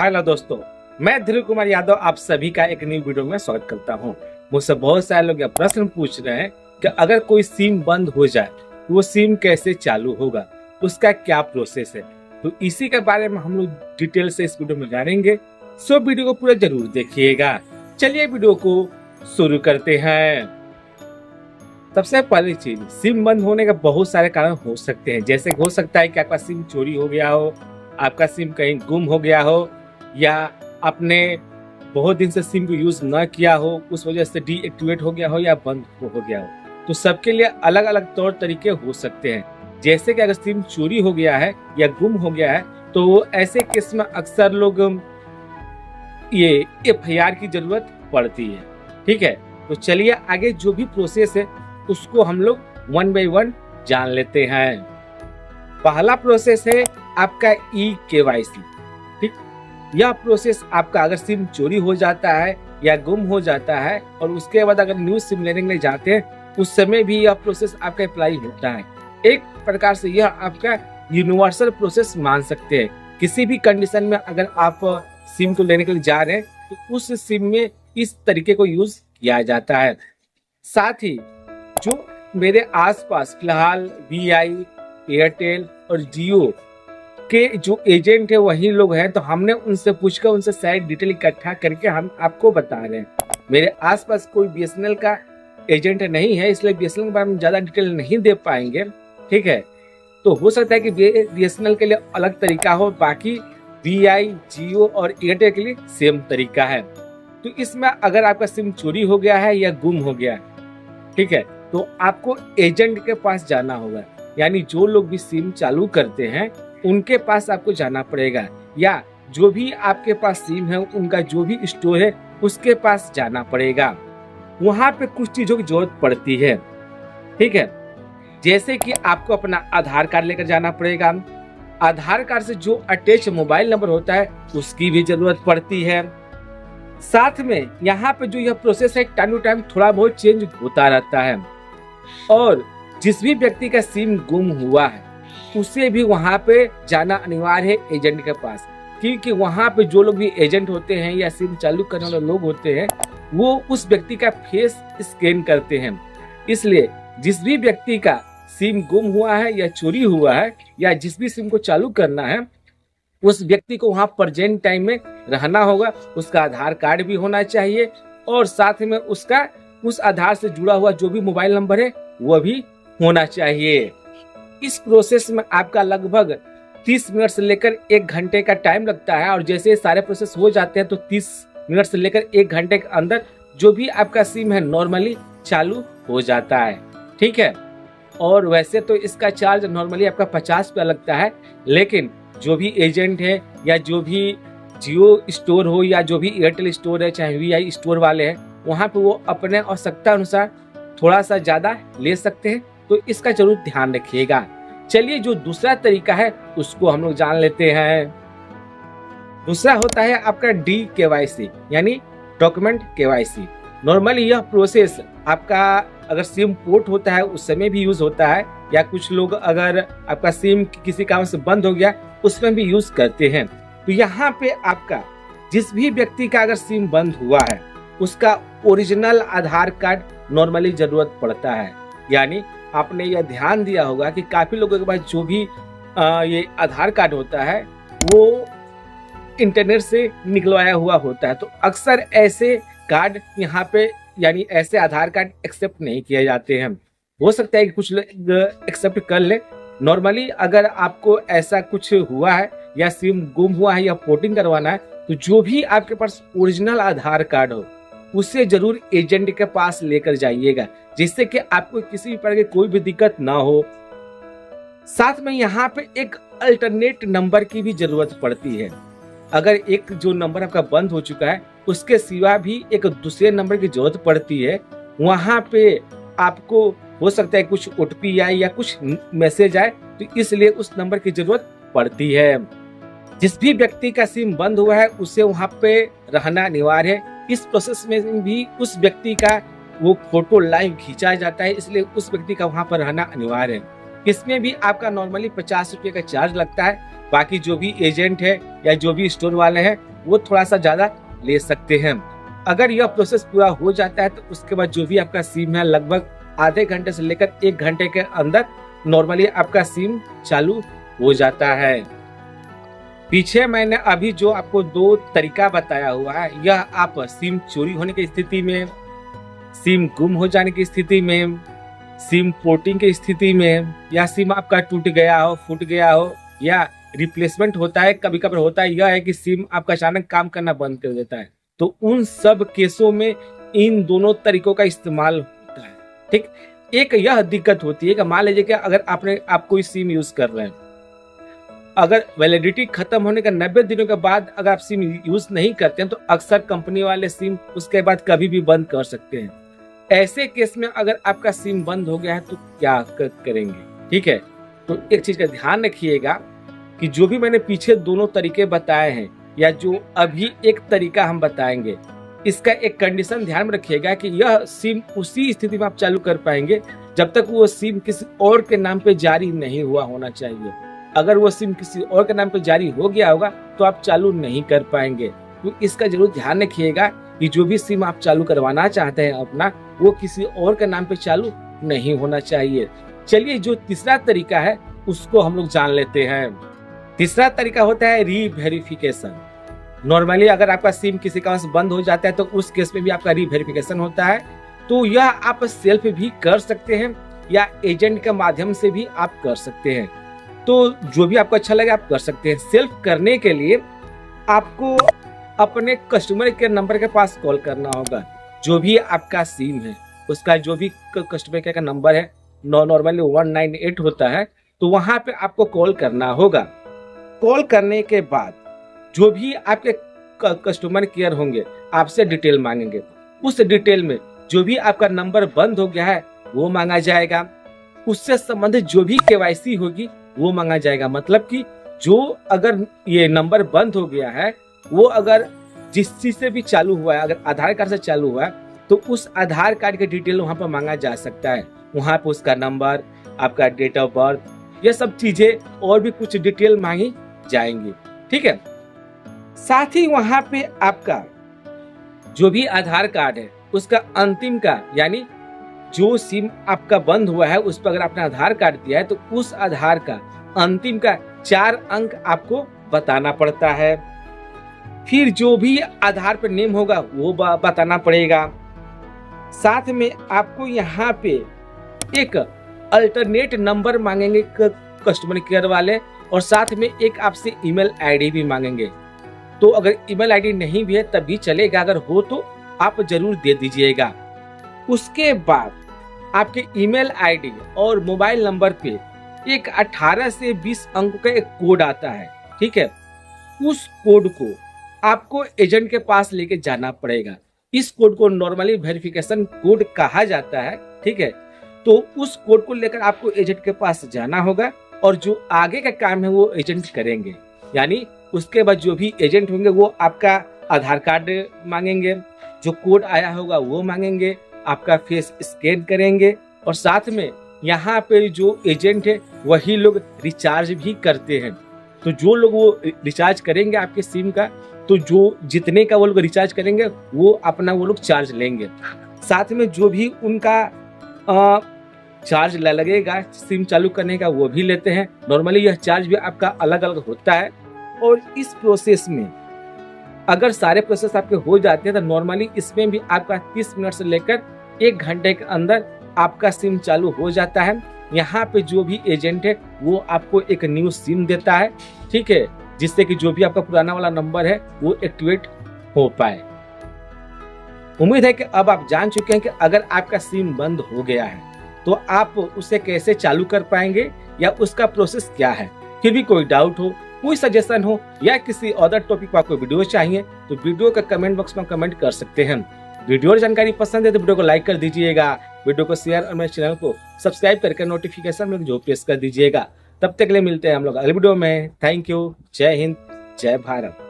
Hello दोस्तों, मैं ध्रुव कुमार यादव आप सभी का एक न्यू वीडियो में स्वागत करता हूं। मुझसे बहुत सारे लोग यह प्रश्न पूछ रहे हैं कि अगर कोई सिम बंद हो जाए तो वो सिम कैसे चालू होगा, उसका क्या प्रोसेस है। तो इसी के बारे में हम लोग डिटेल से इस वीडियो में जानेंगे। सो वीडियो को पूरा जरूर देखिएगा। चलिए वीडियो को शुरू करते हैं। सबसे पहली चीज, सिम बंद होने का बहुत सारे कारण हो सकते हैं। जैसे हो सकता है कि आपका सिम चोरी हो गया हो, आपका सिम कहीं गुम हो गया हो, या आपने बहुत दिन से सिम को यूज न किया हो, उस वजह से डीएक्टिवेट हो गया हो या बंद हो गया हो। तो सबके लिए अलग अलग तौर तरीके हो सकते हैं। जैसे कि अगर सिम चोरी हो गया है या गुम हो गया है तो ऐसे केस में अक्सर लोग ये एफआईआर की जरूरत पड़ती है। ठीक है, तो चलिए आगे जो भी प्रोसेस है उसको हम लोग वन बाय वन जान लेते हैं। पहला प्रोसेस है आपका ई-केवाईसी। ठीक, यह प्रोसेस आपका अगर सिम चोरी हो जाता है या गुम हो जाता है और उसके बाद अगर न्यू सिम लेने के लिए जाते हैं उस समय भी यह प्रोसेस आपका अप्लाई होता है। एक प्रकार से यह आपका यूनिवर्सल प्रोसेस मान सकते हैं। किसी भी कंडीशन में अगर आप सिम को लेने के लिए जा रहे हैं तो उस सिम में इस तरीके को यूज किया जाता है। साथ ही जो मेरे आसपास फिलहाल वीआई, एयरटेल और जियो के जो एजेंट है वही लोग हैं, तो हमने उनसे पूछकर उनसे सारी डिटेल इकट्ठा करके हम आपको बता रहे हैं। मेरे आसपास कोई बीएसएनएल का एजेंट नहीं है, इसलिए बीएसएनएल के बारे में ज्यादा डिटेल नहीं दे पाएंगे। ठीक है, तो हो सकता है कि बीएसएनएल के लिए अलग तरीका हो, बाकी वीआई, जियो और एयरटेल के लिए सेम तरीका है। तो इसमें अगर आपका सिम चोरी हो गया है या गुम हो गया है, ठीक है, तो आपको एजेंट के पास जाना होगा। यानी जो लोग भी सिम चालू करते हैं उनके पास आपको जाना पड़ेगा, या जो भी आपके पास सिम है उनका जो भी स्टोर है उसके पास जाना पड़ेगा। वहां पे कुछ चीजों की जरूरत पड़ती है। ठीक है, जैसे कि आपको अपना आधार कार्ड लेकर जाना पड़ेगा। आधार कार्ड से जो अटैच मोबाइल नंबर होता है उसकी भी जरूरत पड़ती है। साथ में यहाँ पे जो यह प्रोसेस है टाइम टू टाइम थोड़ा बहुत चेंज होता रहता है। और जिस भी व्यक्ति का सिम गुम हुआ है उसे भी वहां पे जाना अनिवार्य है एजेंट के पास, क्योंकि वहां पे जो लोग भी एजेंट होते हैं या सिम चालू करने वाले लोग होते हैं वो उस व्यक्ति का फेस स्कैन करते हैं। इसलिए जिस भी व्यक्ति का सिम गुम हुआ है या चोरी हुआ है या जिस भी सिम को चालू करना है उस व्यक्ति को वहां प्रेजेंट टाइम में रहना होगा। उसका आधार कार्ड भी होना चाहिए और साथ में उसका उस आधार से जुड़ा हुआ जो भी मोबाइल नंबर है वह भी होना चाहिए। इस प्रोसेस में आपका लगभग 30 मिनट से लेकर 1 घंटे का टाइम लगता है। और जैसे सारे प्रोसेस हो जाते हैं तो 30 मिनट से लेकर 1 घंटे के अंदर जो भी आपका सिम है नॉर्मली चालू हो जाता है। ठीक है, और वैसे तो इसका चार्ज नॉर्मली आपका 50 रुपया लगता है, लेकिन जो भी एजेंट है या जो भी जियो स्टोर हो या जो भी एयरटेल स्टोर है चाहे वीआई स्टोर वाले हैं वहाँ पे वो अपने आवश्यकता अनुसार थोड़ा सा ज्यादा ले सकते हैं, तो इसका जरूर ध्यान रखिएगा। चलिए जो दूसरा तरीका है उसको हम लोग जान लेते हैं। दूसरा होता है आपका डी-केवाईसी यानी डॉक्यूमेंट केवाईसी। नॉर्मली यह प्रोसेस आपका अगर सिम पोर्ट होता है उस समय भी यूज होता है, या कुछ लोग अगर आपका सिम किसी कारण से बंद हो गया उसमें भी यूज करते हैं। तो यहाँ पे आपका जिस भी व्यक्ति का अगर सिम बंद हुआ है उसका ओरिजिनल आधार कार्ड नॉर्मली जरूरत पड़ता है। यानी आपने यह ध्यान दिया होगा कि काफी लोगों के पास जो भी ये आधार कार्ड होता है वो इंटरनेट से निकलवाया हुआ होता है। तो अक्सर ऐसे कार्ड यहाँ पे यानी ऐसे आधार कार्ड एक्सेप्ट नहीं किए जाते हैं। हो सकता है कि कुछ लोग एक्सेप्ट कर ले। नॉर्मली अगर आपको ऐसा कुछ हुआ है या सिम गुम हुआ है या पोर्टिंग करवाना है तो जो भी आपके पास ओरिजिनल आधार कार्ड हो उसे जरूर एजेंट के पास लेकर जाइएगा, जिससे कि आपको किसी भी प्रकार की कोई भी दिक्कत ना हो। साथ में यहाँ पे एक अल्टरनेट नंबर की भी जरूरत पड़ती है। अगर एक जो नंबर आपका बंद हो चुका है उसके सिवा भी एक दूसरे नंबर की जरूरत पड़ती है। वहां पे आपको हो सकता है कुछ ओटीपी आए या कुछ मैसेज आए, तो इसलिए उस नंबर की जरूरत पड़ती है। जिस भी व्यक्ति का सिम बंद हुआ है उसे वहां पे रहना अनिवार्य है। इस प्रोसेस में भी उस व्यक्ति का वो फोटो लाइव खींचा जाता है, इसलिए उस व्यक्ति का वहां पर रहना अनिवार्य है। इसमें भी आपका नॉर्मली 50 रुपये का चार्ज लगता है। बाकी जो भी एजेंट है या जो भी स्टोर वाले हैं वो थोड़ा सा ज़्यादा ले सकते हैं। अगर यह प्रोसेस पूरा हो जाता है तो उसके बाद जो भी आपका सिम है लगभग आधे घंटे से लेकर 1 घंटे के अंदर नॉर्मली आपका सिम चालू हो जाता है। पीछे मैंने अभी जो आपको 2 तरीका बताया हुआ है, यह आप सिम चोरी होने की स्थिति में, सिम गुम हो जाने की स्थिति में, सिम पोर्टिंग की स्थिति में, या सिम आपका टूट गया हो, फूट गया हो, या रिप्लेसमेंट होता है, कभी कभी होता है यह है कि सिम आपका अचानक काम करना बंद कर देता है, तो उन सब केसों में इन दोनों तरीकों का इस्तेमाल होता है। ठीक, एक यह दिक्कत होती है कि मान लीजिए कि अगर आप कोई सिम यूज कर रहे हैं, अगर वैलिडिटी खत्म होने का 90 दिनों के बाद अगर आप सिम यूज नहीं करते हैं तो अक्सर कंपनी वाले सिम उसके बाद कभी भी बंद कर सकते हैं। ऐसे केस में अगर आपका सिम बंद हो गया है तो क्या करेंगे? ठीक है, तो एक चीज का ध्यान रखिएगा कि जो भी मैंने पीछे दोनों तरीके बताए हैं या जो अभी एक तरीका हम बताएंगे, इसका एक कंडीशन ध्यान में रखिएगा कि यह सिम उसी स्थिति में आप चालू कर पाएंगे जब तक वो सिम किसी और के नाम पे जारी नहीं हुआ होना चाहिए। अगर वो सिम किसी और के नाम पे जारी हो गया होगा तो आप चालू नहीं कर पाएंगे। तो इसका जरूर ध्यान रखिएगा कि जो भी सिम आप चालू करवाना चाहते हैं अपना, वो किसी और के नाम पे चालू नहीं होना चाहिए। चलिए, जो तीसरा तरीका है उसको हम लोग जान लेते हैं। तीसरा तरीका होता है रीवेरिफिकेशन। नॉर्मली अगर आपका सिम किसी कारण से बंद हो जाता है तो उस केस में भी आपका रीवेरिफिकेशन होता है। तो यह आप सेल्फ भी कर सकते हैं या एजेंट के माध्यम से भी आप कर सकते हैं। तो जो भी आपको अच्छा लगे आप कर सकते हैं। सेल्फ करने के लिए आपको अपने कस्टमर केयर नंबर के पास कॉल करना होगा। जो भी आपका सिम है उसका जो भी कस्टमर केयर का नंबर है नॉर्मली 198 होता है, तो वहां पे आपको कॉल करना होगा। कॉल करने के बाद जो भी आपके कस्टमर केयर होंगे आपसे डिटेल मांगेंगे। उस डिटेल में जो भी आपका नंबर बंद हो गया है वो मांगा जाएगा, उससे संबंधित जो भी केवाईसी होगी वो मांगा जाएगा। मतलब कि जो अगर ये नंबर बंद हो गया है वो अगर जिस चीज से भी चालू हुआ है, अगर आधार कार्ड से चालू हुआ है तो उस आधार कार्ड के डिटेल वहां पर मांगा जा सकता है। वहां पर उसका नंबर, आपका डेट ऑफ बर्थ, ये सब चीजें और भी कुछ डिटेल मांगी जाएंगी। ठीक है, साथ ही वहां पे आपका जो भी आधार कार्ड है उसका अंतिम का, यानी जो सिम आपका बंद हुआ है उस पर अगर आपने आधार कार्ड दिया है तो उस आधार का अंतिम का 4 अंक आपको बताना पड़ता है। फिर जो भी आधार पर नेम होगा वो बताना पड़ेगा। साथ में आपको यहाँ पे एक अल्टरनेट नंबर मांगेंगे कस्टमर केयर वाले, और साथ में एक आपसे ईमेल आईडी भी मांगेंगे। तो अगर ईमेल आईडी नहीं भी है तब भी चलेगा, अगर हो तो आप जरूर दे दीजिएगा। उसके बाद आपके ईमेल आईडी और मोबाइल नंबर पे एक 18 से 20 अंक का एक कोड आता है। ठीक है, उस कोड को आपको एजेंट के पास लेके जाना पड़ेगा। इस कोड को नॉर्मली वेरिफिकेशन कोड कहा जाता है। ठीक है, तो उस कोड को लेकर आपको एजेंट के पास जाना होगा और जो आगे का काम है वो एजेंट करेंगे। यानी उसके बाद जो भी एजेंट होंगे वो आपका आधार कार्ड मांगेंगे, जो कोड आया होगा वो मांगेंगे, आपका फेस स्कैन करेंगे, और साथ में यहाँ पे जो एजेंट है वही लोग रिचार्ज भी करते हैं। तो जो लोग वो रिचार्ज करेंगे आपके सिम का, तो जो जितने का वो लोग रिचार्ज करेंगे वो अपना वो लोग चार्ज लेंगे। साथ में जो भी उनका चार्ज लगेगा सिम चालू करने का वो भी लेते हैं। नॉर्मली यह चार्ज भी आपका अलग अलग होता है। और इस प्रोसेस में अगर सारे प्रोसेस आपके हो जाते हैं तो नॉर्मली इसमें भी आपका 30 मिनट से लेकर 1 घंटे के अंदर आपका सिम चालू हो जाता है। यहाँ पे जो भी एजेंट है वो आपको एक न्यू सिम देता है। ठीक है, जिससे कि जो भी आपका पुराना वाला नंबर है वो एक्टिवेट हो पाए। उम्मीद है कि अब आप जान चुके हैं कि अगर आपका सिम बंद हो गया है तो आप उसे कैसे चालू कर पाएंगे या उसका प्रोसेस क्या है। फिर भी कोई डाउट हो, कोई सजेशन हो या किसी अदर टॉपिक पर आपको वीडियो चाहिए तो वीडियो का कमेंट बॉक्स में कमेंट कर सकते हैं। वीडियो और जानकारी पसंद है तो वीडियो को लाइक कर दीजिएगा, वीडियो को शेयर और मेरे चैनल को सब्सक्राइब करके नोटिफिकेशन में जो प्रेस कर दीजिएगा। तब तक के लिए मिलते हैं हम लोग अगले वीडियो में। Thank you. जय हिंद, जय भारत।